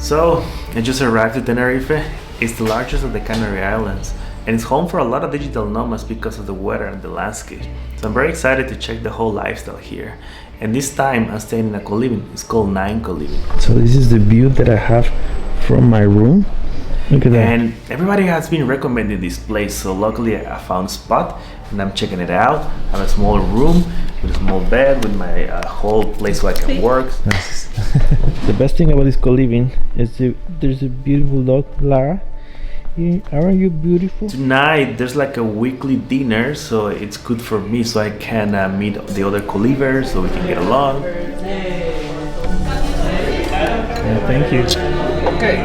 So, I just arrived at Tenerife. It's the largest of the Canary Islands and it's home for a lot of digital nomads because of the weather and the landscape. So I'm very excited to check the whole lifestyle here. And this time I'm staying in a co-living. It's called 9 Co-living. So this is the view that I have from my room. Look at that. And everybody has been recommending this place, so luckily I found a spot and I'm checking it out. I have a small room with a small bed with my whole place so I can work. Nice. The best thing about this co-living is there's a beautiful dog, Lara. Aren't you beautiful? Tonight there's like a weekly dinner, so it's good for me so I can meet the other co-livers so we can get along. Yeah, thank you. Okay.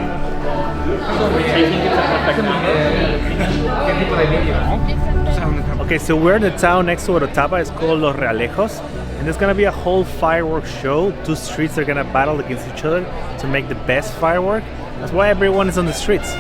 Okay, so we're in the town next to Orotava. It's called Los Realejos, and there's gonna be a whole fireworks show. Two streets are gonna battle against each other to make the best firework. That's why everyone is on the streets.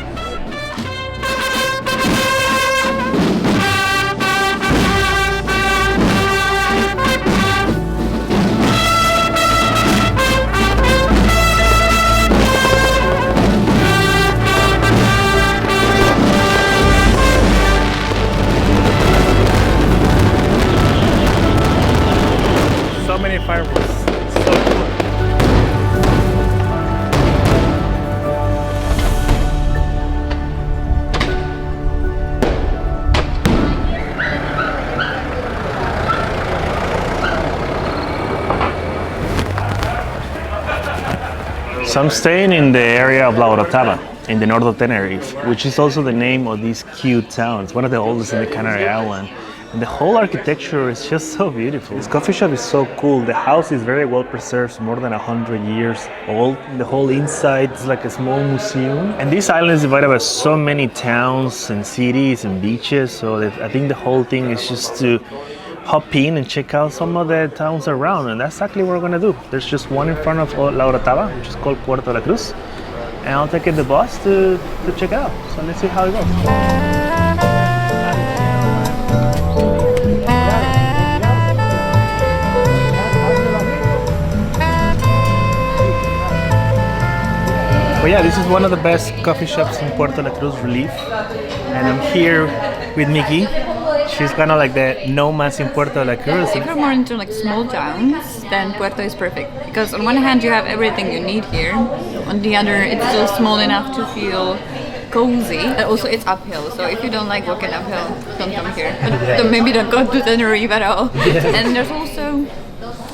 Fireworks. It's so cool. So I'm staying in the area of La Orotava in the north of Tenerife, which is also the name of this cute town. It's one of the oldest in the Canary Islands. And the whole architecture is just so beautiful. This coffee shop is so cool. The house is very well preserved, more than 100 years old. The whole inside is like a small museum. And this island is divided by so many towns and cities and beaches. So I think the whole thing is just to hop in and check out some of the towns around. And that's exactly what we're gonna do. There's just one in front of La Orotava, which is called Puerto la Cruz. And I'll take the bus to check it out. So let's see how it goes. But yeah, this is one of the best coffee shops in Puerto La Cruz Relief, and I'm here with Miki. She's kind of like the nomads in Puerto La Cruz. If you're more into like small towns, then Puerto is perfect because on one hand you have everything you need here, on the other it's still small enough to feel cozy, and also it's uphill, so if you don't like walking uphill, don't come here. But maybe don't go to Tenerife at all. And there's also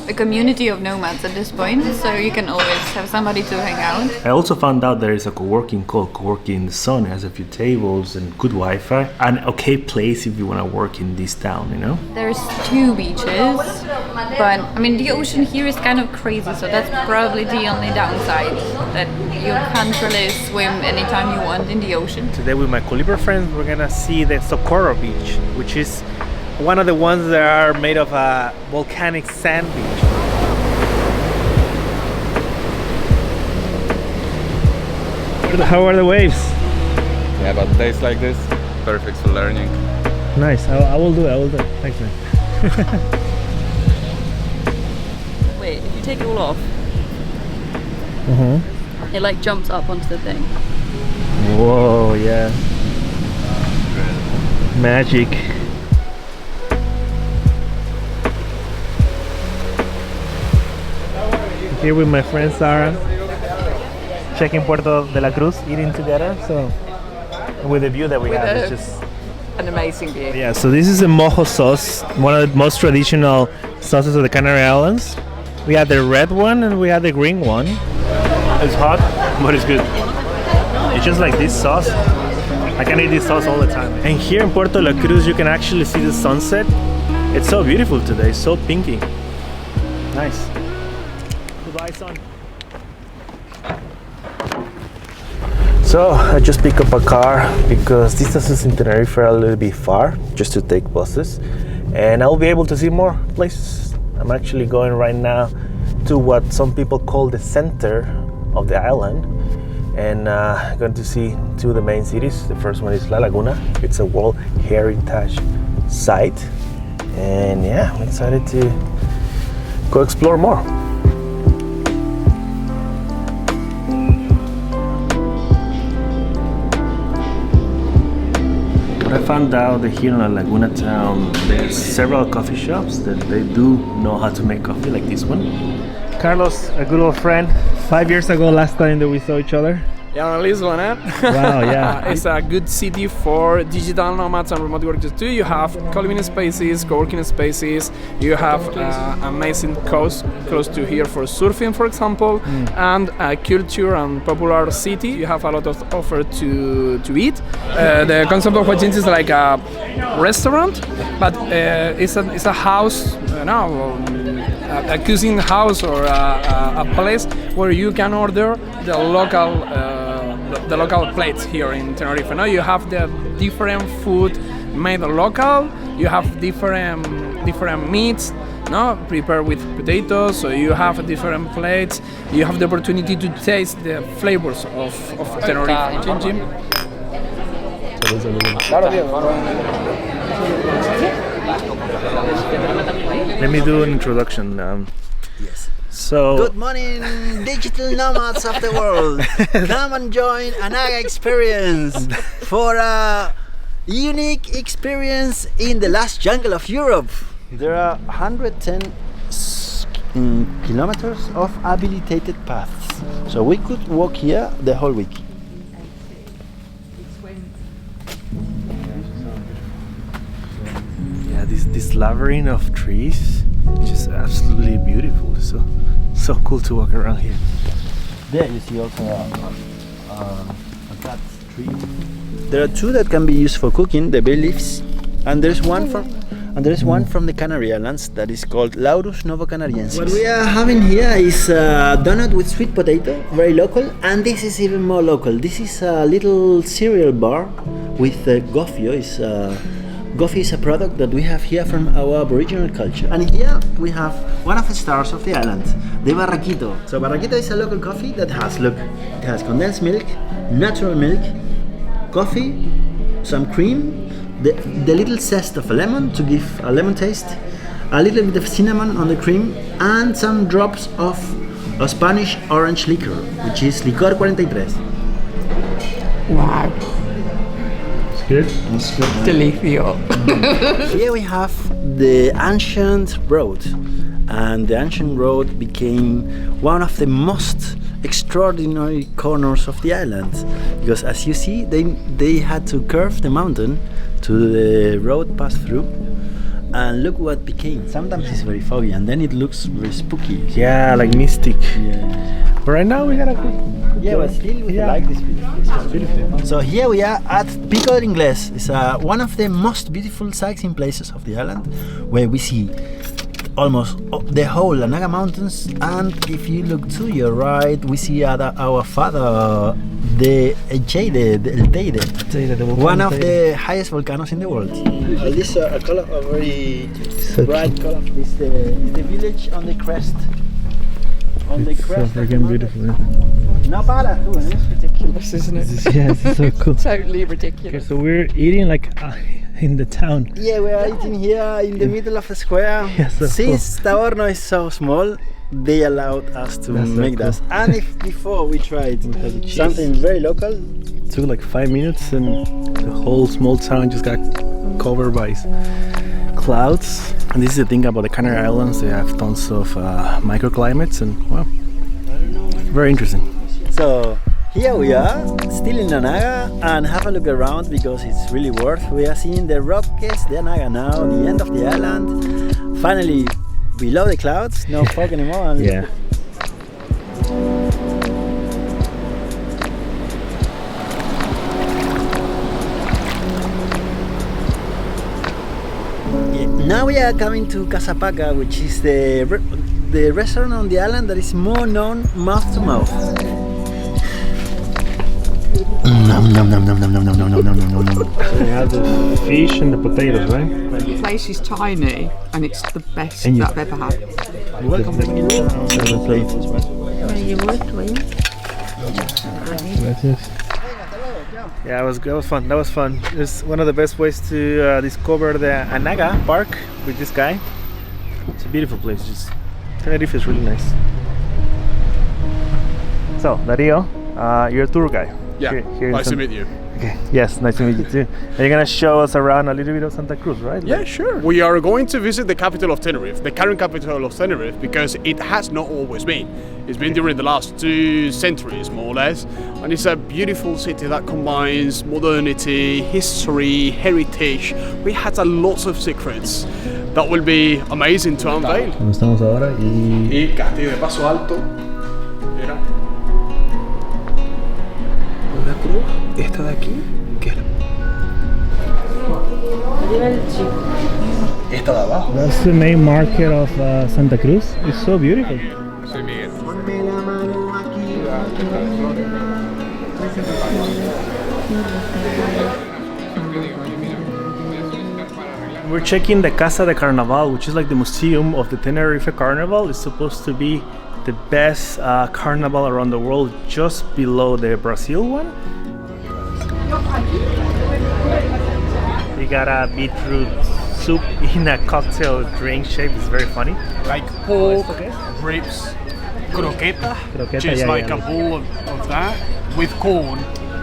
a community of nomads at this point, so you can always have somebody to hang out. I also found out there is a co-working called Coworking in the Sun. It has a few tables and good Wi-Fi. An okay place if you want to work in this town, you know? There's 2 beaches, but I mean the ocean here is kind of crazy, so that's probably the only downside, that you can't really swim anytime you want in the ocean. Today with my co-liver friends we're gonna see the Socorro Beach, which is one of the ones that are made of a volcanic sand beach. How are the waves? Yeah, but days like this, perfect for learning. Nice, I will do it, Thanks, man. Wait, if you take it all off, it like jumps up onto the thing. Whoa, yeah. Magic. Here with my friend Sarah, checking Puerto de la Cruz, eating together. So, with the view that we have, it's just an amazing view. Yeah. So this is a mojo sauce, one of the most traditional sauces of the Canary Islands. We had the red one and we had the green one. It's hot, but it's good. It's just like this sauce. I can eat this sauce all the time. And here in Puerto La Cruz, you can actually see the sunset. It's so beautiful today, so pinky. Nice. Goodbye, son. So I just picked up a car because distances in Tenerife are a little bit far just to take buses, and I'll be able to see more places. I'm actually going right now to what some people call the center of the island, and going to see 2 of the main cities. The first one is La Laguna. It's a World Heritage Site, and yeah, I'm excited to go explore more. But I found out that here in La Laguna town, there's several coffee shops that they do know how to make coffee, like this one. Carlos, a good old friend. 5 years ago, last time that we saw each other. Yeah, Lisbon, eh? Wow, yeah. It's a good city for digital nomads and remote workers too. You have co-living spaces, co-working spaces. You have amazing coast close to here for surfing, for example, and a culture and popular city. You have a lot of offer to eat. The concept of Huachinchi is like a restaurant, but it's a house, a cuisine house or a place where you can order the local plates here in Tenerife. Now you have the different food made local. You have different meats, no, prepared with potatoes. So you have different plates. You have the opportunity to taste the flavors of Tenerife. Let me do an introduction. Yes. So, Good morning, digital nomads of the world. Come and join Anaga experience for a unique experience in the last jungle of Europe. There are 110 kilometers of habilitated paths. So we could walk here the whole week. yeah, this labyrinth of trees, is just absolutely beautiful. So cool to walk around here. There you see also a cat tree. There are two that can be used for cooking, the bay leaves, and there's one from the Canary Islands that is called Laurus novocanariensis. What we are having here is a donut with sweet potato, very local, and this is even more local. This is a little cereal bar with gofio. Gofio is a product that we have here from our Aboriginal culture. And here we have one of the stars of the island, the barraquito. So barraquito is a local coffee that has, look, it has condensed milk, natural milk, coffee, some cream, the little zest of a lemon to give a lemon taste, a little bit of cinnamon on the cream, and some drops of a Spanish orange liquor, which is Licor 43. Wow. Good. It's good. Delicioso. Here we have the ancient road, and the ancient road became one of the most extraordinary corners of the island, because as you see, they had to curve the mountain to the road pass through, and look what became. Sometimes it's very foggy, and then it looks very spooky. Yeah, like mystic. Yeah. But right now we got a good Yeah, but still we like this place. It's beautiful. So here we are at Pico del Inglés. It's one of the most beautiful sightseeing places of the island, where we see almost the whole Anaga Mountains, and if you look to your right, we see our father, the Teide, one of the highest volcanoes in the world. This a color, a very bright color. It's the village on the crest. On the crest. So freaking beautiful. No para, tú, eh? Ridiculous, isn't it? Yeah, it's so cool. Totally Okay, ridiculous. so we're eating like in the town. Yeah, we are eating here in the middle of the square. Yeah, so Since Taorno is so small, they allowed us to That's so make cool. that. And if before we tried have the cheese. something very local, It took like 5 minutes and the whole small town just got covered by clouds. And this is the thing about the Canary Islands, they have tons of microclimates, and wow, very interesting. so here we are, still in Anaga, and have a look around because it's really worth. We are seeing the Roques de Anaga now, the end of the island. Finally, below the clouds, no fog anymore. And Yeah. Now we are coming to Casapaca, which is the restaurant on the island that is more known mouth to mouth. Nom nom nom nom nom nom nom nom nom nom nom nom. So we have the fish and the potatoes, right? The place is tiny and it's the best And you- that I've ever had. Welcome to the plate. Yeah, that was fun. That was fun. It's one of the best ways to discover the Anaga Park with this guy. It's a beautiful place. Just Tenerife is really nice. So, Dario, you're a tour guy. Yeah, here in nice to San- meet you. Okay, yes, nice to meet you too. And you're gonna show us around a little bit of Santa Cruz, right? Yeah, sure. We are going to visit the capital of Tenerife, the current capital of Tenerife, because it has not always been. It's been during the last 2 centuries, more or less. And it's a beautiful city that combines modernity, history, heritage. It has a lot of secrets that will be amazing to unveil. Estamos ahora Y Castillo de Paso Alto. Mira. Una cruz, esta de aquí, que es esta de abajo. That's the main market of Santa Cruz. It's so beautiful. Soy Miguel. We're checking the Casa de Carnaval, which is like the museum of the Tenerife Carnival. It's supposed to be the best carnival around the world, just below the Brazil one. We got a beetroot soup in a cocktail drink shape. It's very funny. Like pork, ribs, croqueta, just like a bowl of that with corn.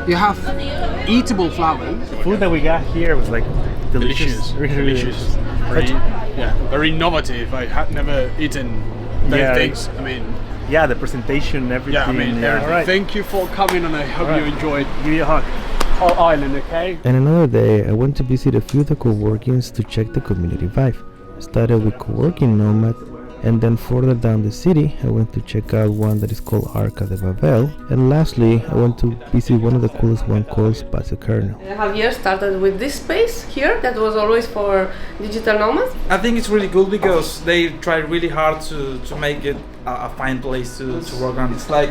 You have eatable flowers. The food that we got here was like delicious. Really Delicious. Very innovative. I had never eaten those things. I mean, yeah, the presentation and everything. yeah, I mean, everything. All right. Thank you for coming, and I hope you enjoyed Give you a hug. our island, okay? And another day, I went to visit a few of the coworkings to check the community vibe. Started with Coworking Nomad, and then further down the city, I went to check out one that is called Arca de Babel. And lastly, I went to visit one of the coolest one called Espacio Kernel. Javier started with this space here that was always for digital nomads. I think it's really cool because they try really hard to make it a fine place to work on. It's like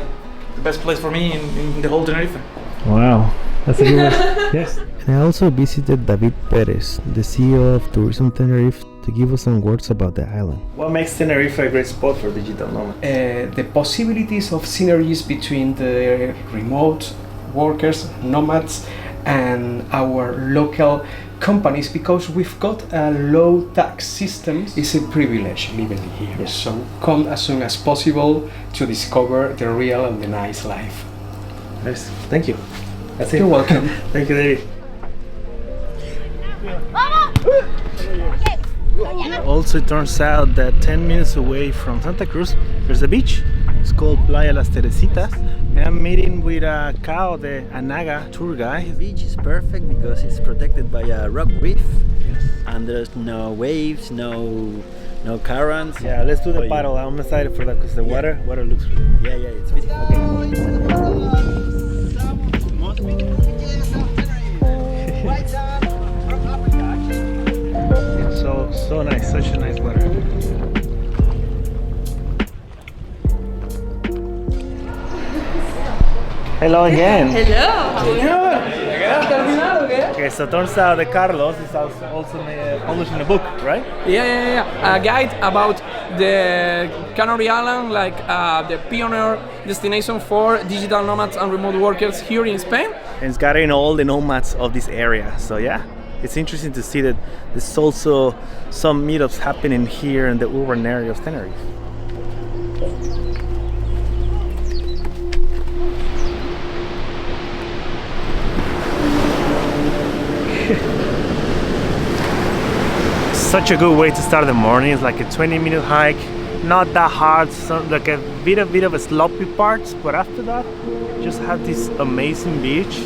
the best place for me in the whole Tenerife. Wow, that's a good one. Yes. And I also visited David Perez, the CEO of Tourism Tenerife, to give us some words about the island. What makes Tenerife a great spot for digital nomads? The possibilities of synergies between the remote workers, nomads, and our local companies, because we've got a low tax system. It's a privilege living here. Yes. So come as soon as possible to discover the real and the nice life. Nice. Thank you. That's it. You're welcome. Thank you, David. Also, it turns out that 10 minutes away from Santa Cruz, there's a beach. It's called Playa Las Teresitas. And I'm meeting with Cao, the Anaga tour guy. The beach is perfect because it's protected by a rock reef, and there's no waves, no currents. Yeah, let's do the paddle. I'm excited for that because the water looks really Yeah, it's beautiful. It's so nice, such a nice water. Hello again. Okay, so turns out that Carlos is also publishing a book, right? Yeah. A guide about the Canary Islands, like the pioneer destination for digital nomads and remote workers here in Spain. And it's gathering all the nomads of this area. So yeah, it's interesting to see that there's also some meetups happening here in the urban area of Tenerife. Such a good way to start the morning. It's like a 20-minute hike, not that hard, like a bit of a sloppy parts, but after that, just have this amazing beach.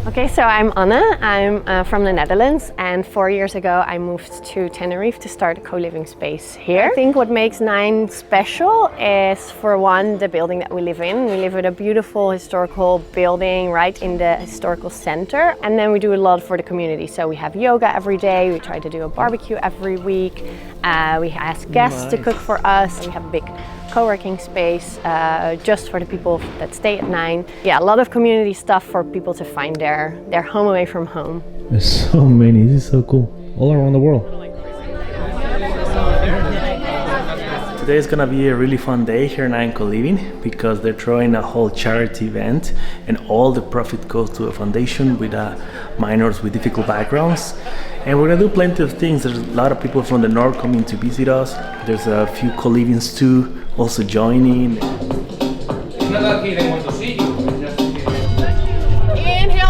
Okay, so I'm Anna, I'm from the Netherlands, and 4 years ago I moved to Tenerife to start a co-living space here. I think what makes Nine special is, for one, the building that we live in. We live in a beautiful historical building right in the historical center, and then we do a lot for the community. So we have yoga every day, we try to do a barbecue every week, we ask guests to cook for us, we have a big co-working space just for the people that stay at Nine. Yeah, a lot of community stuff for people to find their home away from home. There's so many, this is so cool. All around the world. Today is gonna be a really fun day here in Anaga Coliving because they're throwing a whole charity event and all the profit goes to a foundation with minors with difficult backgrounds. And we're gonna do plenty of things. There's a lot of people from the north coming to visit us. There's a few co-livings too also joining. Inhale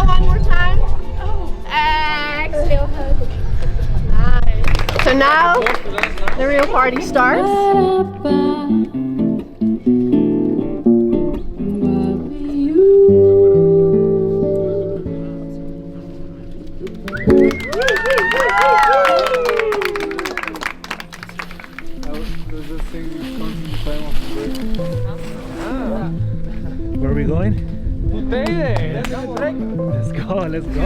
one more time. Exhale. Nice. So now the real party starts. Where are we going? Teide. Let's go, let's go.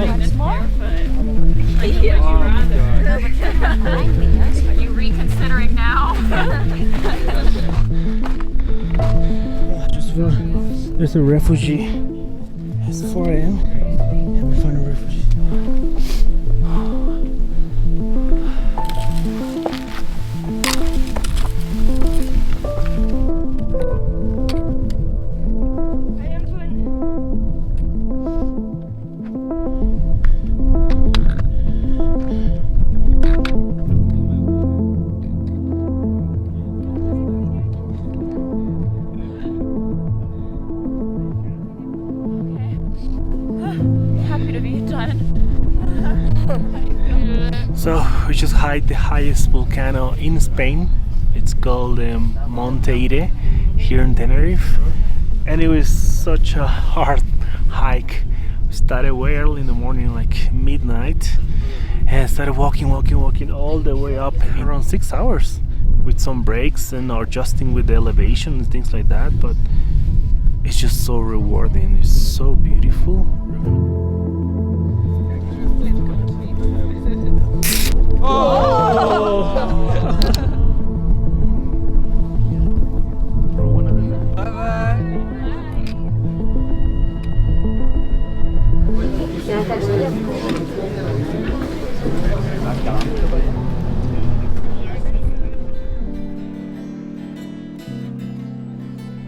Are you reconsidering now? There's a refugee. It's 4 a.m. and we found a refugee. So we just hiked the highest volcano in Spain. It's called Mount Teide here in Tenerife, and it was such a hard hike. We started way early in the morning, like midnight, and started walking all the way up around 6 hours with some breaks and adjusting with the elevation and things like that. But it's just so rewarding. It's so beautiful.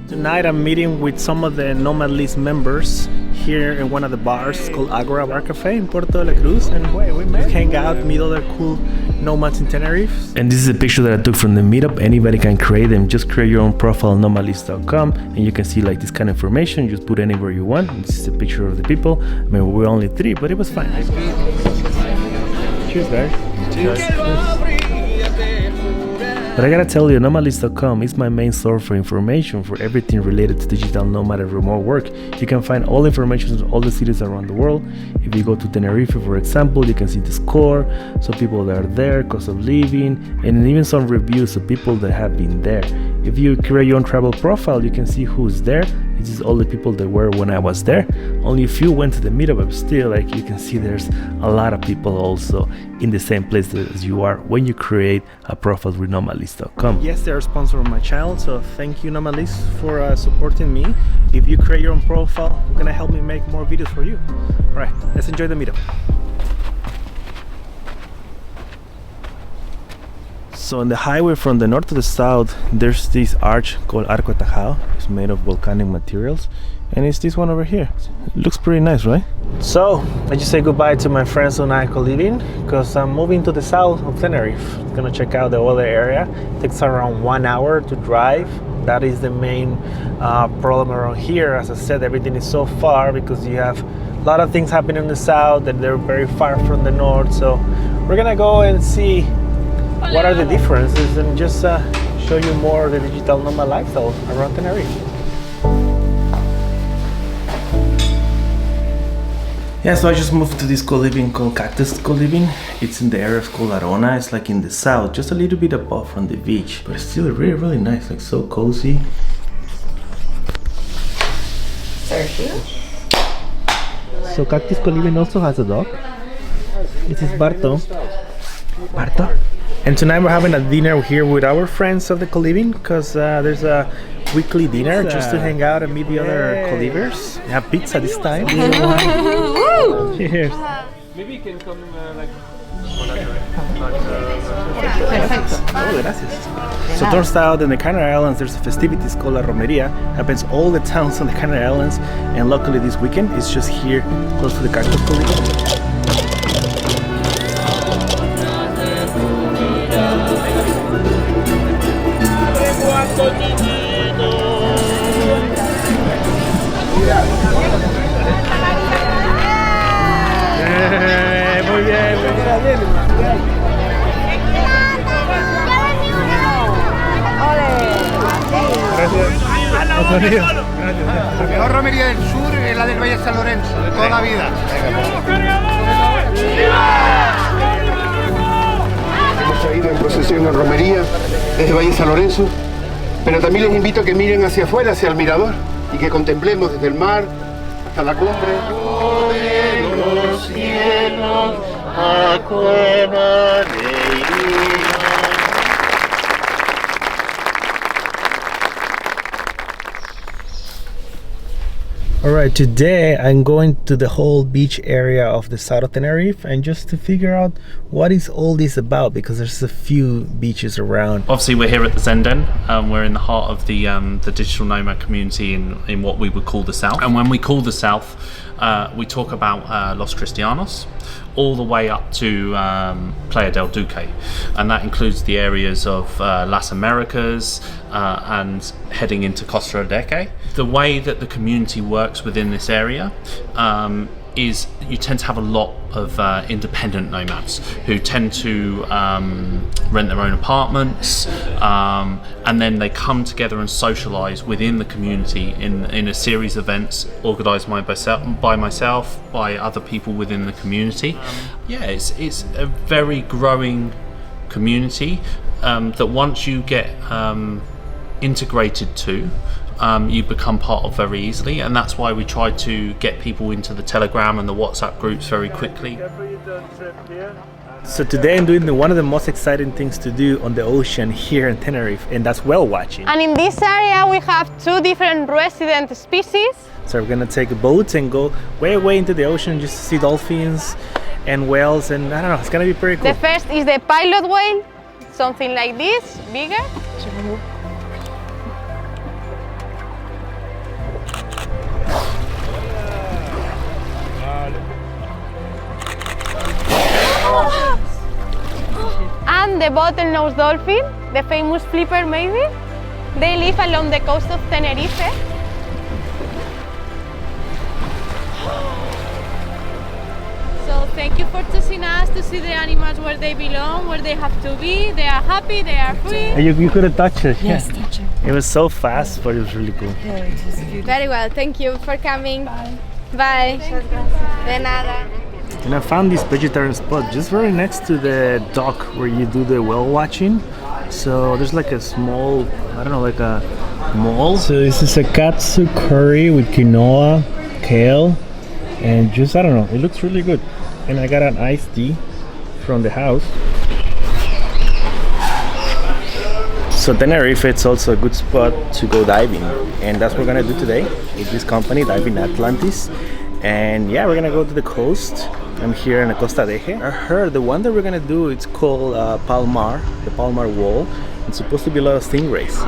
Tonight I'm meeting with some of the Nomadlist members here in one of the bars. It's called Agora Bar Cafe in Puerto de la Cruz, and we hang out, meet other cool nomads in Tenerife. And this is a picture that I took from the meetup. Anybody can create them. Just create your own profile on nomadlist.com and you can see like this kind of information. Just put anywhere you want. This is a picture of the people. I mean, we're only 3, but it was fine. Cheers, guys. Cheers. But I gotta tell you, Nomadlist.com is my main source for information for everything related to digital nomad and remote work. You can find all information on all the cities around the world. If you go to Tenerife, for example, you can see the score, some people that are there, cost of living, and even some reviews of people that have been there. If you create your own travel profile, you can see who's there. This is all the people that were when I was there. Only a few went to the meetup, but still, like you can see, there's a lot of people also in the same place as you are when you create a profile with Nomadlist.com. Yes, they are a sponsor of my channel, so thank you, Nomadlist, for supporting me. If you create your own profile, you're gonna help me make more videos for you. All right, let's enjoy the meetup. So on the highway from the north to the south, there's this arch called Arco Atajado. It's made of volcanic materials, and it's this one over here. It looks pretty nice, right? So I just say goodbye to my friends on Anaga Coliving because I'm moving to the south of Tenerife. I'm gonna check out the other area. It takes around 1 hour to drive. That is the main problem around here. As I said, everything is so far because you have a lot of things happening in the south and they're very far from the north. So we're gonna go and see what are the differences and just show you more of the digital nomad lifestyle around Tenerife. Yeah, so I just moved to this co-living called Cactus Coliving. It's in the area called Arona. It's like in the south, just a little bit above from the beach, but it's still really, really nice, like so cozy. So Cactus Coliving also has a dog. This is Barto. Barto. And tonight we're having a dinner here with our friends of the co-living because there's a weekly dinner just to hang out and meet the other co-livers. We have pizza this time. Cheers. Maybe you can come like Oh, gracias. So turns out in the Canary Islands there's a festivities called La Romeria. Happens all the towns on the Canary Islands, and luckily this weekend it's just here close to the Cactus Coliving. Muy bien, Gracias. La mejor romería del sur es la del Valle San Lorenzo, de toda la vida. Hemos ido en procesión en romería desde Valle San Lorenzo, pero también les invito a que miren hacia afuera, hacia el mirador, y que contemplemos desde el mar hasta la cumbre. De los cielos, Alright, today I'm going to the whole beach area of the south of Tenerife, and just to figure out what is all this about, because there's a few beaches around. Obviously we're here at the Zenden. We're in the heart of the digital nomad community in what we would call the south. And when we call the south, we talk about Los Cristianos all the way up to Playa del Duque, and that includes the areas of Las Americas and heading into Costa Rica. The way that the community works within this area is you tend to have a lot of independent nomads who tend to rent their own apartments, and then they come together and socialize within the community in a series of events organized by myself, by other people within the community. Yeah, it's a very growing community that once you get integrated to, you become part of very easily, and that's why we try to get people into the Telegram and the WhatsApp groups very quickly. So today I'm doing one of the most exciting things to do on the ocean here in Tenerife, and that's whale watching. And in this area we have 2 different resident species. So we're gonna take a boat and go way into the ocean just to see dolphins and whales, and I don't know, it's gonna be pretty cool. The first is the pilot whale, something like this, bigger. And the bottlenose dolphin, the famous flipper maybe. They live along the coast of Tenerife. So thank you for choosing us to see the animals where they belong, where they have to be. They are happy, they are free. You could have touched it. Yes, touch it. It was so fast, but it was really cool. Yeah, it was beautiful. Very well, thank you for coming. Bye. Bye. De nada. And I found this vegetarian spot just very next to the dock where you do the whale watching. So there's like a small, I don't know, like a mall. So this is a katsu curry with quinoa, kale, and just, I don't know, it looks really good. And I got an iced tea from the house. So Tenerife, it's also a good spot to go diving, and that's what we're gonna do today with this company, Diving Atlantis. And yeah, we're gonna go to the coast. I'm here in the Costa de Eje. I heard the one that we're gonna do, it's called Palmar, the Palmar Wall. It's supposed to be a lot of stingrays.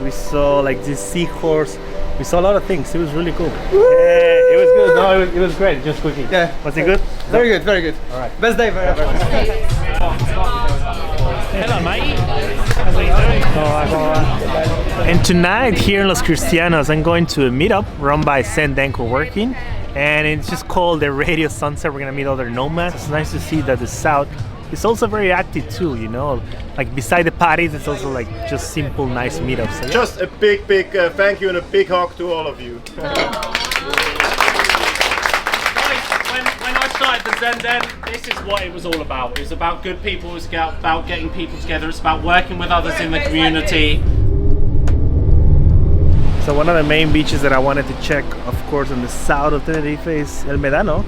We saw like this seahorse. We saw a lot of things. It was really cool. Yeah, it was good. No, it was great. Just quickly. Yeah. Was it good? Very good, very good. All right. Best day ever. Hello, mate. And tonight here in Los Cristianos, I'm going to a meetup run by Zenden Coworking, and it's just called the Radio Sunset. We're gonna meet other nomads. It's nice to see that the South is also very active too, you know, like beside the parties, it's also like just simple, nice meetups. So, yeah. Just a big thank you and a big hug to all of you. When I started the Zenden, this is what it was all about. It was about good people, it was about getting people together, it's about working with others in the community. So So one of the main beaches that I wanted to check, of course, on the south of Tenerife is El Medano.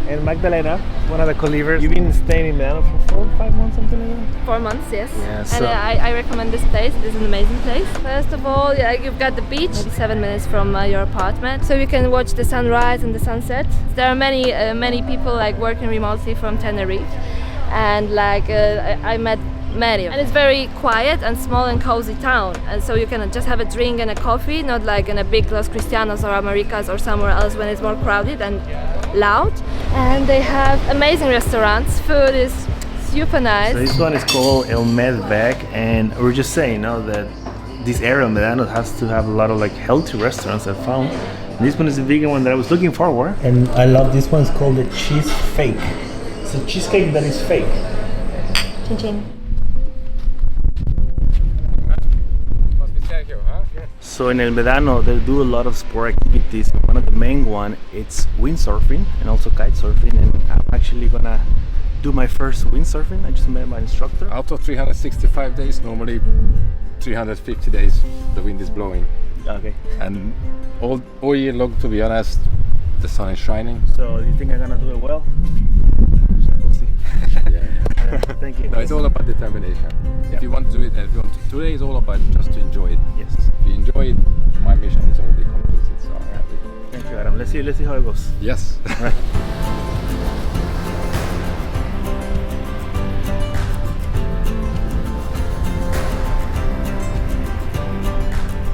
And Magdalena, one of the co-livers. You've been staying in Medano for 4 or 5 months, something like that? 4 months, yes. Yeah, And so I recommend this place. This is an amazing place. First of all, yeah, you've got the beach, maybe 7 minutes from your apartment, so you can watch the sunrise and the sunset. There are many people like working remotely from Tenerife, and like I met many of them. And it's very quiet and small and cozy town, and so you can just have a drink and a coffee, not like in a big Los Cristianos or Americas or somewhere else when it's more crowded and loud. And they have amazing restaurants. Food is super nice. So this one is called El Medbag, and we're just saying, that this area of Medano has to have a lot of like healthy restaurants I found. And this one is the vegan one that I was looking for. And I love this one. It's called the cheese fake. It's a cheesecake that is fake. Chin chin. So in El Medano, they do a lot of sport activities. One of the main one, it's windsurfing and also kite surfing. And I'm actually gonna do my first windsurfing. I just met my instructor. Out of 365 days, normally 350 days the wind is blowing. Okay. And all year long, to be honest, the sun is shining. So do you think I'm gonna do it well? We'll see. Thank you. No, it's all about determination. If you want to do it, today is all about just to enjoy it. Yes. If you enjoy it, my mission is already completed. So I'm happy. Thank you, Adam. Let's see how it goes. Yes.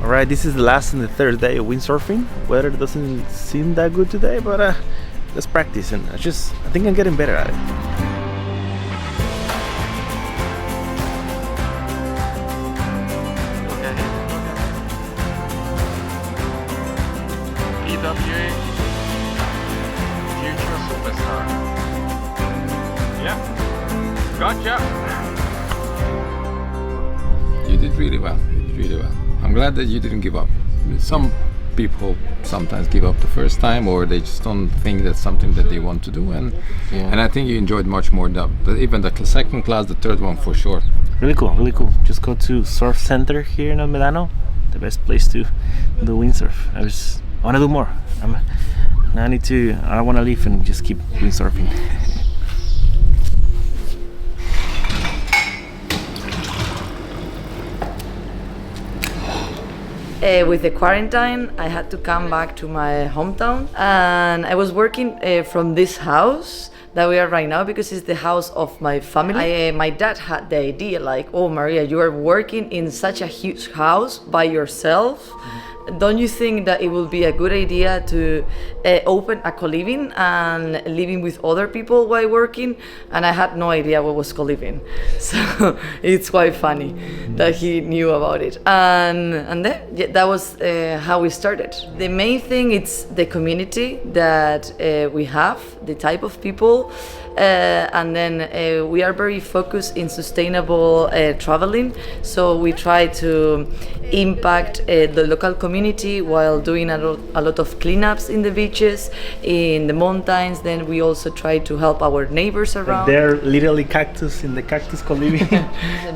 Alright, this is the last and the third day of windsurfing. Weather doesn't seem that good today, but let's practice, and I think I'm getting better at it. Future superstar. Yeah. Gotcha. You did really well. I'm glad that you didn't give up. Some people sometimes give up the first time, or they just don't think that's something that they want to do, and I think you enjoyed much more even the second class, the third one for sure. Really cool. Just go to Surf Center here in El Medano, the best place to do windsurf. I want to do more. I want to leave and just keep windsurfing. With the quarantine, I had to come back to my hometown, and I was working from this house that we are right now because it's the house of my family. My dad had the idea like, oh Maria, you are working in such a huge house by yourself. Don't you think that it would be a good idea to open a co-living and living with other people while working? And I had no idea what was co-living, so it's quite funny that he knew about it. And then that was how we started. The main thing is the community that we have, the type of people. And then we are very focused in sustainable traveling, so we try to impact the local community while doing a lot of cleanups in the beaches, in the mountains. Then we also try to help our neighbors around. They're literally cactus in the Cactus Coliving.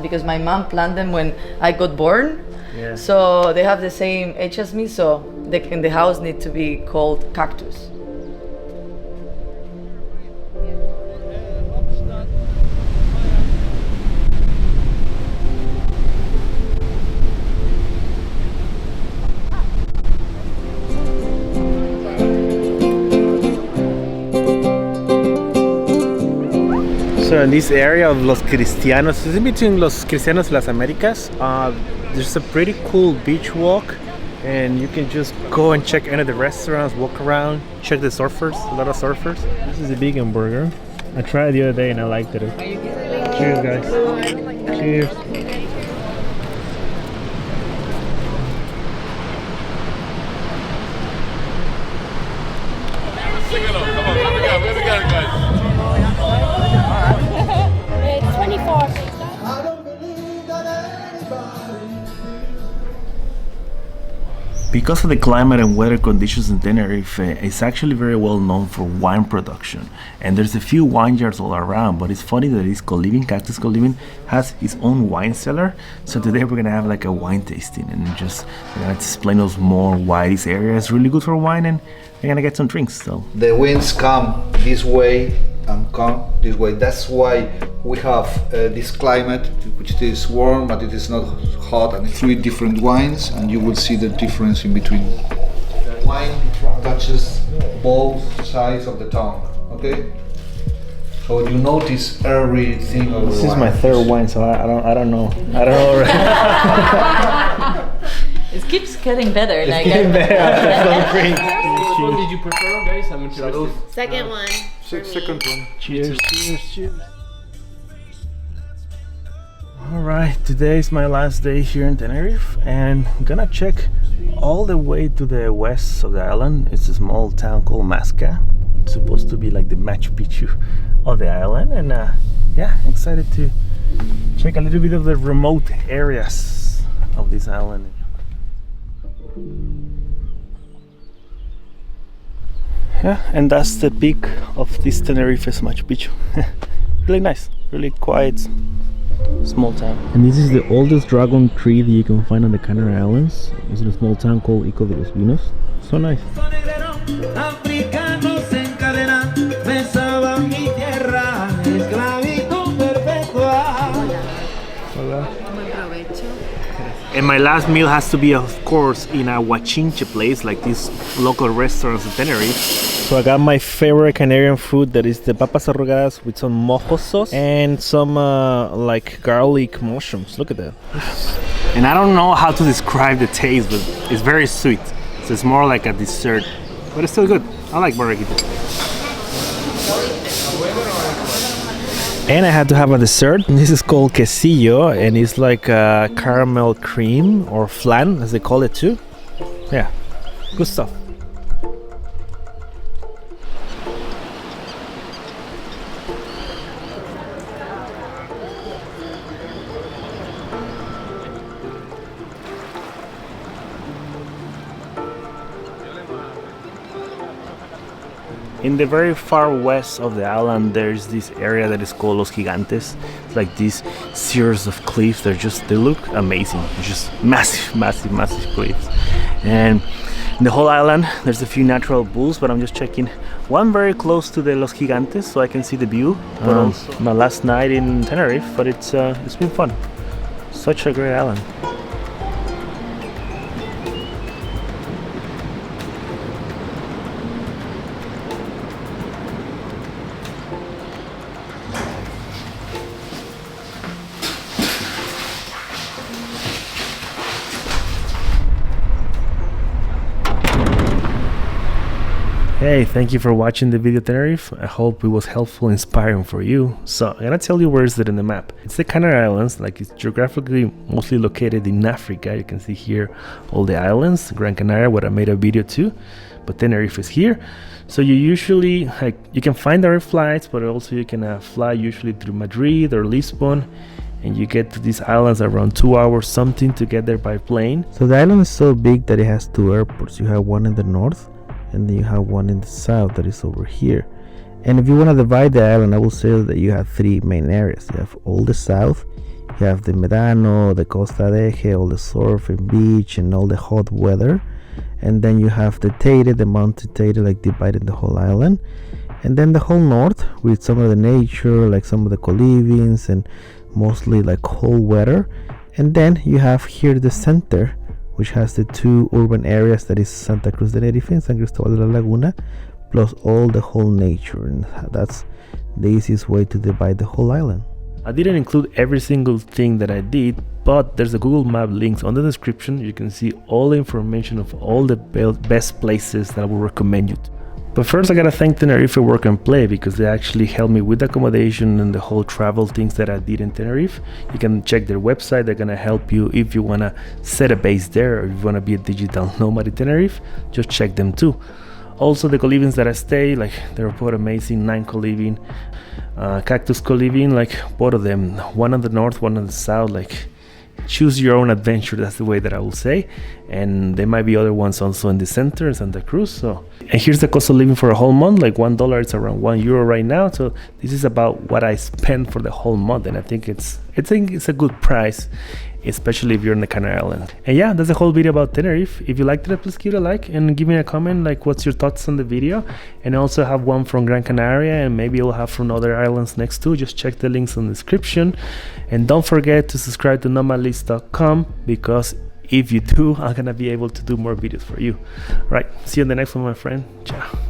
Because my mom planted them when I got born. Yeah. So they have the same age as me, so the house needs to be called Cactus. So in this area of Los Cristianos, it's in between Los Cristianos and Las Americas, there's a pretty cool beach walk, and you can just go and check any of the restaurants, walk around, check the surfers, a lot of surfers. This is a vegan burger. I tried it the other day and I liked it. Cheers guys. Cheers. Sing along, come on, where we going guys? 24. Because of the climate and weather conditions in Tenerife, it's actually very well known for wine production. And there's a few vineyards all around, but it's funny that this Coliving, Cactus Coliving, has its own wine cellar. So today we're gonna have like a wine tasting and just explain us more why this area is really good for wine, and we're gonna get some drinks. So the winds come this way and come this way. That's why we have this climate, which is warm, but it is not hot, and 3 different wines, and you will see the difference in between. The wine touches both sides of the tongue, okay? So you notice everything of the wine. This is my 3rd wine, so I don't know. It keeps getting better. It's getting better after some drinks. Which one did you prefer, guys? I'm interested. Second one. Second one. Cheers, cheers, cheers. Alright, today is my last day here in Tenerife, and I'm gonna check all the way to the west of the island. It's a small town called Masca. It's supposed to be like the Machu Picchu of the island, and yeah, excited to check a little bit of the remote areas of this island. Yeah, and that's the peak of this Tenerife's Machu Picchu. Really nice, really quiet, small town. And this is the oldest dragon tree that you can find on the Canary Islands. It's in a small town called Ico de los Vinos. So nice. And my last meal has to be, of course, in a huachinche place, like these local restaurants in Tenerife. So I got my favorite Canarian food, that is the papas arrugadas with some mojo sauce and some like garlic mushrooms. Look at that. And I don't know how to describe the taste, but it's very sweet. So it's more like a dessert, but it's still good. I like barraquita. And I had to have a dessert. This is called quesillo, and it's like a caramel cream or flan, as they call it too. Yeah, good stuff. In the very far west of the island, there's this area that is called Los Gigantes. It's like these series of cliffs. They look amazing. It's just massive, massive, massive cliffs. And in the whole island, there's a few natural pools, but I'm just checking one very close to the Los Gigantes so I can see the view. But also my last night in Tenerife, but it's been fun. Such a great island. Hey, thank you for watching the video, Tenerife. I hope it was helpful, inspiring for you. So I'm gonna tell you where is it in the map. It's the Canary Islands, like it's geographically mostly located in Africa. You can see here all the islands, Gran Canaria, where I made a video too, but Tenerife is here. So you usually, you can find direct flights, but also you can fly usually through Madrid or Lisbon, and you get to these islands around 2 hours something to get there by plane. So the island is so big that it has 2 airports. You have one in the north, and then you have one in the south that is over here. And if you want to divide the island, I will say that you have 3 main areas. You have all the south, you have the Medano, the Costa de Eje, all the surfing beach and all the hot weather, and then you have the Teide, the mountain Teide, like dividing the whole island, and then the whole north with some of the nature, like some of the colivings and mostly like cold weather. And then you have here the center, which has the 2 urban areas, that is Santa Cruz de Tenerife and San Cristobal de La Laguna, plus all the whole nature, and that's the easiest way to divide the whole island. I didn't include every single thing that I did, but there's a Google Map links on the description. You can see all the information of all the best places that I would recommend you to. But first I gotta thank Tenerife Work and Play, because they actually helped me with accommodation and the whole travel things that I did in Tenerife. You can check their website. They're gonna help you if you wanna set a base there, or if you wanna be a digital nomad in Tenerife, just check them too. Also the colivings that I stay, like they're both amazing. 9 Coliving, Cactus Coliving, like both of them, one on the north, one on the south, like choose your own adventure. That's the way that I will say. And there might be other ones also in the center in Santa Cruz. So, and here's the cost of living for a whole month. Like $1 is around €1 right now. So this is about what I spend for the whole month, and I think it's a good price, especially if you're in the Canary Islands. And yeah, that's the whole video about Tenerife. If you liked it, please give it a like and give me a comment, like what's your thoughts on the video. And I also have one from Gran Canaria, and maybe we'll have from other islands next too. Just check the links in the description, and don't forget to subscribe to Nomadlist.com, because if you do, I'm gonna be able to do more videos for you. Right, see you in the next one, my friend. Ciao.